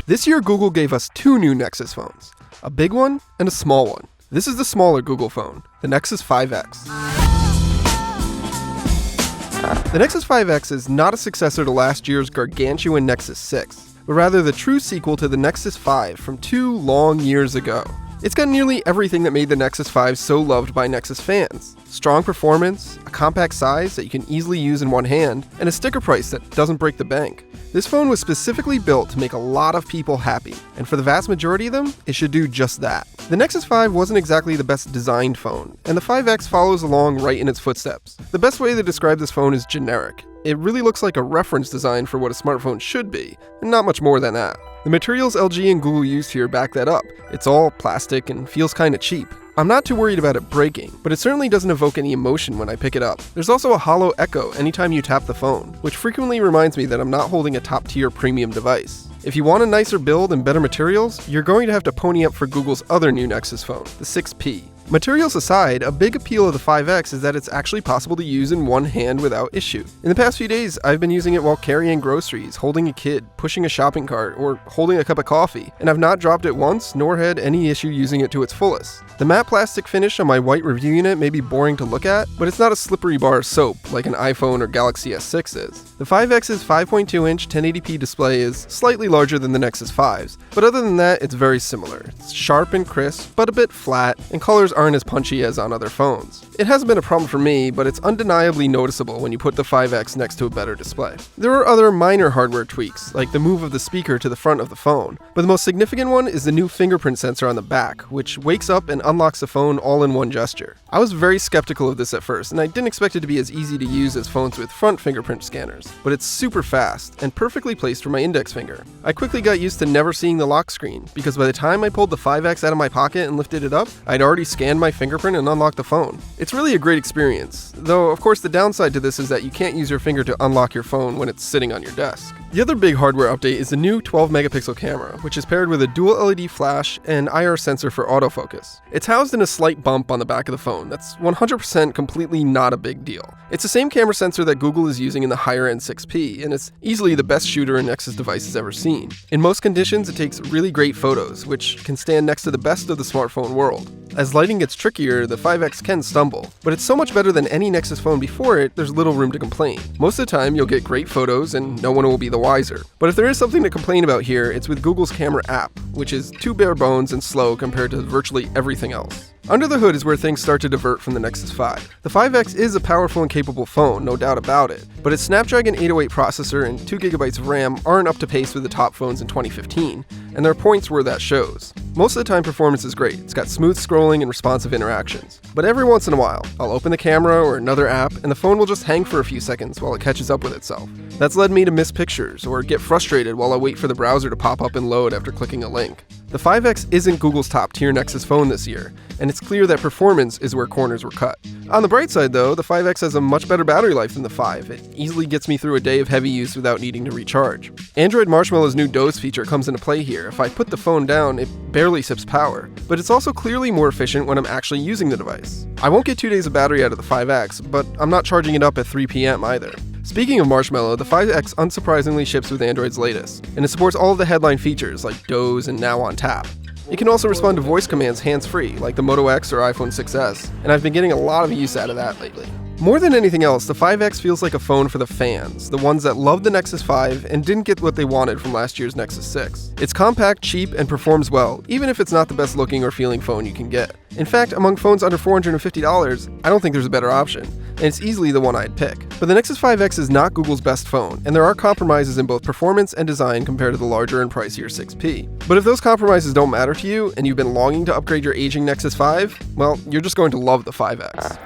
This year, Google gave us two new Nexus phones, a big one and a small one. This is the smaller Google phone, the Nexus 5X. The Nexus 5X is not a successor to last year's gargantuan Nexus 6, but rather the true sequel to the Nexus 5 from 2 long years ago. It's got nearly everything that made the Nexus 5 so loved by Nexus fans. Strong performance, a compact size that you can easily use in one hand, and a sticker price that doesn't break the bank. This phone was specifically built to make a lot of people happy, and for the vast majority of them, it should do just that. The Nexus 5 wasn't exactly the best designed phone, and the 5X follows along right in its footsteps. The best way to describe this phone is generic. It really looks like a reference design for what a smartphone should be, and not much more than that. The materials LG and Google used here back that up. It's all plastic and feels kinda cheap. I'm not too worried about it breaking, but it certainly doesn't evoke any emotion when I pick it up. There's also a hollow echo anytime you tap the phone, which frequently reminds me that I'm not holding a top-tier premium device. If you want a nicer build and better materials, you're going to have to pony up for Google's other new Nexus phone, the 6P. Materials aside, a big appeal of the 5X is that it's actually possible to use in one hand without issue. In the past few days, I've been using it while carrying groceries, holding a kid, pushing a shopping cart, or holding a cup of coffee, and I've not dropped it once nor had any issue using it to its fullest. The matte plastic finish on my white review unit may be boring to look at, but it's not a slippery bar of soap like an iPhone or Galaxy S6 is. The 5X's 5.2-inch 1080p display is slightly larger than the Nexus 5's, but other than that, it's very similar. It's sharp and crisp, but a bit flat, and colors aren't as punchy as on other phones. It hasn't been a problem for me, but it's undeniably noticeable when you put the 5X next to a better display. There are other minor hardware tweaks, like the move of the speaker to the front of the phone, but the most significant one is the new fingerprint sensor on the back, which wakes up and unlocks the phone all in one gesture. I was very skeptical of this at first, and I didn't expect it to be as easy to use as phones with front fingerprint scanners, but it's super fast and perfectly placed for my index finger. I quickly got used to never seeing the lock screen, because by the time I pulled the 5X out of my pocket and lifted it up, I'd already scanned my fingerprint and unlocked the phone. It's really a great experience, though of course the downside to this is that you can't use your finger to unlock your phone when it's sitting on your desk. The other big hardware update is the new 12-megapixel camera, which is paired with a dual LED flash and IR sensor for autofocus. It's housed in a slight bump on the back of the phone that's 100% completely not a big deal. It's the same camera sensor that Google is using in the higher-end 6P, and it's easily the best shooter a Nexus device has ever seen. In most conditions, it takes really great photos, which can stand next to the best of the smartphone world. As lighting gets trickier, the 5X can stumble, but it's so much better than any Nexus phone before it, there's little room to complain. Most of the time, you'll get great photos and no one will be the wiser. But if there is something to complain about here, it's with Google's camera app, which is too bare bones and slow compared to virtually everything else. Under the hood is where things start to divert from the Nexus 5. The 5X is a powerful and capable phone, no doubt about it, but its Snapdragon 808 processor and 2GB of RAM aren't up to pace with the top phones in 2015, and there are points where that shows. Most of the time performance is great, it's got smooth scrolling and responsive interactions, but every once in a while, I'll open the camera or another app and the phone will just hang for a few seconds while it catches up with itself. That's led me to miss pictures or get frustrated while I wait for the browser to pop up and load after clicking a link. The 5X isn't Google's top-tier Nexus phone this year, and it's clear that performance is where corners were cut. On the bright side though, the 5X has a much better battery life than the 5. It easily gets me through a day of heavy use without needing to recharge. Android Marshmallow's new doze feature comes into play here. If I put the phone down, it barely sips power, but it's also clearly more efficient when I'm actually using the device. I won't get 2 days of battery out of the 5X, but I'm not charging it up at 3 p.m. either. Speaking of Marshmallow, the 5X unsurprisingly ships with Android's latest, and it supports all of the headline features like doze and now on tap. It can also respond to voice commands hands-free, like the Moto X or iPhone 6s, and I've been getting a lot of use out of that lately. More than anything else, the 5X feels like a phone for the fans, the ones that loved the Nexus 5 and didn't get what they wanted from last year's Nexus 6. It's compact, cheap, and performs well, even if it's not the best looking or feeling phone you can get. In fact, among phones under $450, I don't think there's a better option, and it's easily the one I'd pick. But the Nexus 5X is not Google's best phone, and there are compromises in both performance and design compared to the larger and pricier 6P. But if those compromises don't matter to you, and you've been longing to upgrade your aging Nexus 5, well, you're just going to love the 5X.